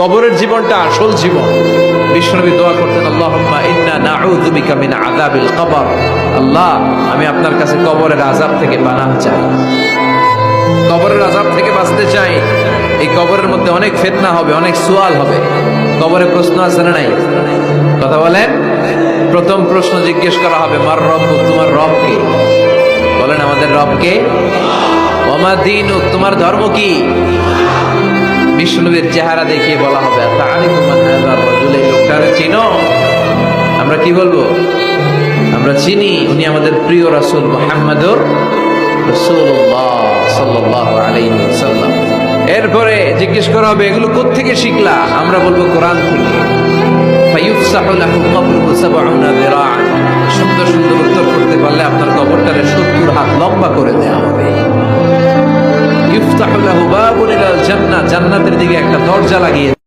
কবরের জীবনটা আসল জীবন। বিশ্বনবী দোয়া করতেন, আল্লাহুম্মা ইন্না নাউযু বিকা মিন আযাবিল কবর। আল্লাহ, আমি আপনার কাছে কবরের আযাব থেকে পানাহ চাই, কবরের আযাব থেকে বাঁচতে চাই। এই কবরের মধ্যে অনেক ফিতনা হবে, অনেক সুয়াল হবে। কবরে প্রশ্ন আছে না নাই? কথা বলেন। প্রথম প্রশ্ন জিজ্ঞেস করা হবে, মার রব্বুক, তোমার রব কে? বলেন, আমাদের রব কে? ওয়া মা দীনুক, তোমার ধর্ম কি? বিষ্ণুবীর চেহারা দেখিয়ে বলা হবে, তাআরিফু মান হাযা রাজুল, এই লোকটারে চিনো? আমরা কি বলবো? আমরা চিনি, উনি আমাদের প্রিয় রাসূল মুহাম্মদুর রাসূলুল্লাহ সাল্লাল্লাহু আলাইহি ওয়াসাল্লাম। এরপরে জিজ্ঞেস করা হবে, এগুলো কোত্থেকে শিখলা? আমরা বলবো কোরআন থেকে। ফায়ুফসাহু লাহু কবরুহু ৭০ যিরাআন, সুন্দর সুন্দর উত্তর করতে পারলে আপনার কবরটারে ৭০ হাত লম্বা করে দেওয়া হবে। ইফতাহু লাহু বাবুন ইলাল জান্নাহ, জান্নাতের দিকে একটা দরজা লাগিয়ে